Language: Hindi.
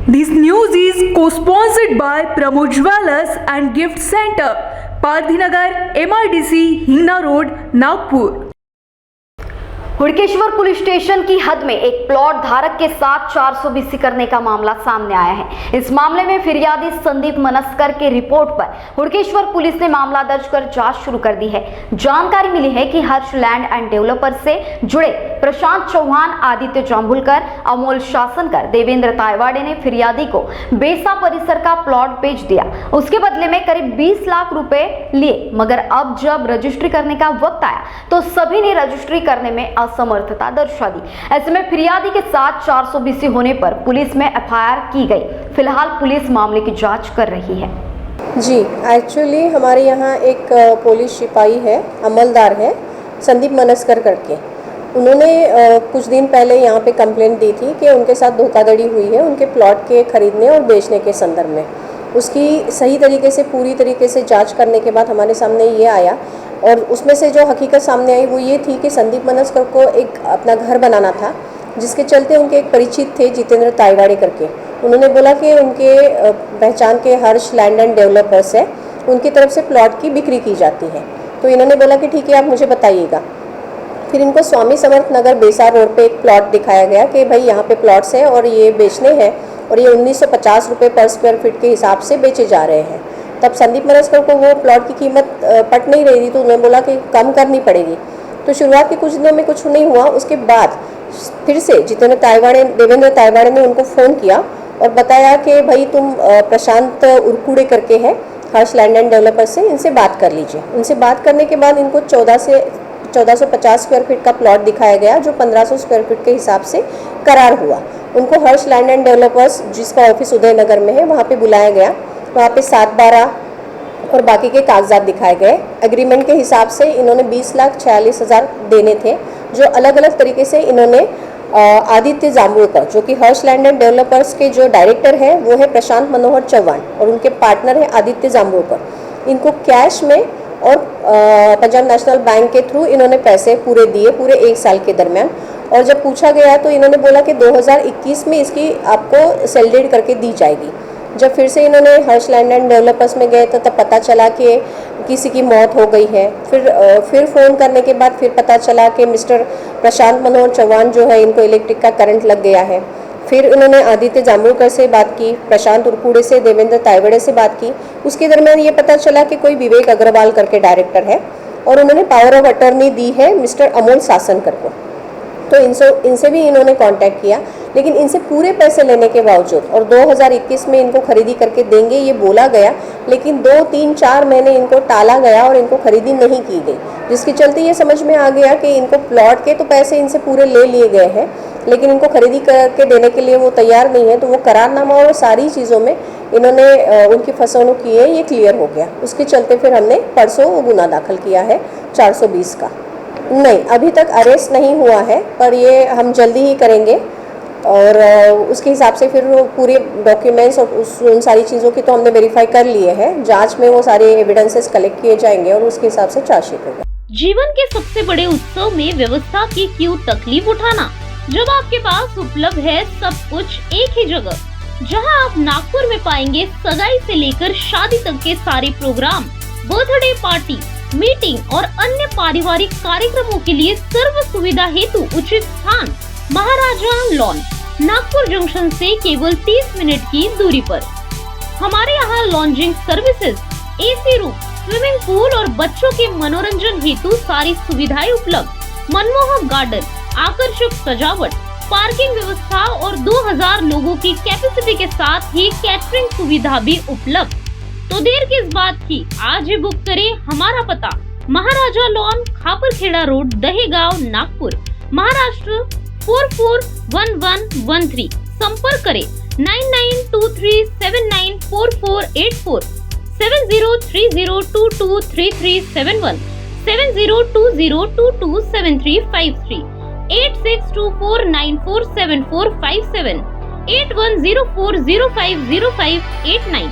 This news is co-sponsored by Pramod Jewellers and Gift Center, Pardhinagar, MIDC, Hingna road, Nagpur. Hudkeshwar police station की हद में एक प्लॉट धारक के साथ 420 करने का मामला सामने आया है। इस मामले में फिरियादी संदीप मनस्कर के रिपोर्ट पर हुड़केश्वर पुलिस ने मामला दर्ज कर जांच शुरू कर दी है। जानकारी मिली है कि हर्ष लैंड एंड डेवलपर से जुड़े प्रशांत चौहान, आदित्य जांभुलकर, अमोल शासनकर, देवेंद्र तायवाड़े ने फिरियादी को बेसा परिसर का प्लॉट बेच दिया। उसके बदले में करीब 20 लाख रुपए लिए, मगर अब जब रजिस्ट्री करने का वक्त आया तो सभी ने रजिस्ट्री करने में असमर्थता दर्शा दी। ऐसे में फिरियादी के साथ 420 होने पर पुलिस में एफआईआर की गई। फिलहाल पुलिस मामले की जांच कर रही है। जी, एक्चुअली हमारे यहाँ एक पुलिस सिपाही है, अमलदार है, संदीप मनस्कर करके। उन्होंने कुछ दिन पहले यहाँ पे कंप्लेंट दी थी कि उनके साथ धोखाधड़ी हुई है उनके प्लॉट के खरीदने और बेचने के संदर्भ में। उसकी सही तरीके से, पूरी तरीके से जांच करने के बाद हमारे सामने ये आया, और उसमें से जो हकीकत सामने आई वो ये थी कि संदीप मनस्कर को एक अपना घर बनाना था, जिसके चलते उनके एक परिचित थे जितेंद्र तायवाड़े करके। उन्होंने बोला कि उनके पहचान के हर्ष लैंड एंड डेवलपर्स है, उनकी तरफ से प्लॉट की बिक्री की जाती है। तो इन्होंने बोला कि ठीक है, आप मुझे बताइएगा। फिर इनको स्वामी समर्थ नगर बेसा रोड पे एक प्लॉट दिखाया गया कि भाई यहाँ पे प्लॉट्स हैं और ये बेचने हैं, और ये 1950 रुपये पर स्क्वायर फीट के हिसाब से बेचे जा रहे हैं। तब संदीप मनस्कर को वो प्लॉट की कीमत पट नहीं रही थी, तो उन्होंने बोला कि कम करनी पड़ेगी। तो शुरुआत के कुछ दिनों में कुछ नहीं हुआ। उसके बाद फिर से देवेंद्र तायवाड़े ने उनको फ़ोन किया और बताया कि भाई तुम प्रशांत उरकुड़े करके है हर्ष लैंड एंड डेवलपर से, इनसे बात कर लीजिए। उनसे बात करने के बाद इनको 1450 स्क्वायर फीट का प्लॉट दिखाया गया, जो 1500 स्क्वायर फीट के हिसाब से करार हुआ। उनको हर्ष लैंड एंड डेवलपर्स, जिसका ऑफिस उदयनगर में है, वहाँ पे बुलाया गया। वहाँ पे 7/12 और बाकी के कागजात दिखाए गए। एग्रीमेंट के हिसाब से इन्होंने 20,46,000 देने थे, जो अलग अलग तरीके से इन्होंने आदित्य जांभुलकर, जो कि हर्ष लैंड एंड डेवलपर्स के जो डायरेक्टर है वो है प्रशांत मनोहर चौहान, और उनके पार्टनर है आदित्य जांभुलकर। इनको कैश में और पंजाब नेशनल बैंक के थ्रू इन्होंने पैसे पूरे दिए, पूरे 1 साल के दरमियान। और जब पूछा गया तो इन्होंने बोला कि 2021 में इसकी आपको सेल डीड करके दी जाएगी। जब फिर से इन्होंने हर्ष लैंड एंड डेवलपर्स में गए तो तब पता चला कि किसी की मौत हो गई है। फिर फ़ोन करने के बाद फिर पता चला कि मिस्टर प्रशांत मनोहर चौहान जो है, इनको इलेक्ट्रिक का करंट लग गया है। फिर इन्होंने आदित्य जांभुलकर से बात की, प्रशांत उरकुड़े से, देवेंद्र तायवाड़े से बात की। उसके दरमियान ये पता चला कि कोई विवेक अग्रवाल करके डायरेक्टर है, और उन्होंने पावर ऑफ अटर्नी दी है मिस्टर अमोल शासनकर को। तो इनसे भी इन्होंने कांटेक्ट किया, लेकिन इनसे पूरे पैसे लेने के बावजूद, और 2021 में इनको खरीदी करके देंगे ये बोला गया, लेकिन 2, 3, 4 महीने इनको टाला गया और इनको खरीदी नहीं की गई, जिसके चलते ये समझ में आ गया कि इनको प्लॉट के तो पैसे इनसे पूरे ले लिए गए हैं, लेकिन इनको खरीदी करके देने के लिए वो तैयार नहीं है। तो वो करारनामा और सारी चीज़ों में इन्होंने उनकी फसौनू की है, ये क्लियर हो गया। उसके चलते फिर हमने परसों वो गुना दाखिल किया है 420 का। नहीं, अभी तक अरेस्ट नहीं हुआ है, पर ये हम जल्दी ही करेंगे, और उसके हिसाब से फिर वो पूरे डॉक्यूमेंट्स और उन सारी चीज़ों की तो हमने वेरीफाई कर लिए हैं। जांच में वो सारे एविडेंसेस कलेक्ट किए जाएंगे और उसके हिसाब से चार्जशीट होगा। जीवन के सबसे बड़े उत्सव में व्यवस्था की क्यों तकलीफ उठाना, जब आपके पास उपलब्ध है सब कुछ एक ही जगह, जहां आप नागपुर में पाएंगे सगाई से लेकर शादी तक के सारे प्रोग्राम, बर्थडे पार्टी, मीटिंग और अन्य पारिवारिक कार्यक्रमों के लिए सर्व सुविधा हेतु उचित स्थान महाराजा लॉन, नागपुर जंक्शन से केवल 30 मिनट की दूरी पर। हमारे यहाँ lodging services, AC room, swimming pool और बच्चों के मनोरंजन हेतु सारी सुविधाएं उपलब्ध। मनमोहक गार्डन, आकर्षक सजावट, पार्किंग व्यवस्था और 2000 लोगों की कैपेसिटी के साथ ही कैटरिंग सुविधा भी उपलब्ध। तो देर किस बात की, आज ही बुक करें। हमारा पता महाराजा लॉन, खापरखेड़ा रोड, दहेगांव, नागपुर, महाराष्ट्र 441113। संपर्क करें 9923794484, 7030223371, 7020227353, 8624947457, 8104050589।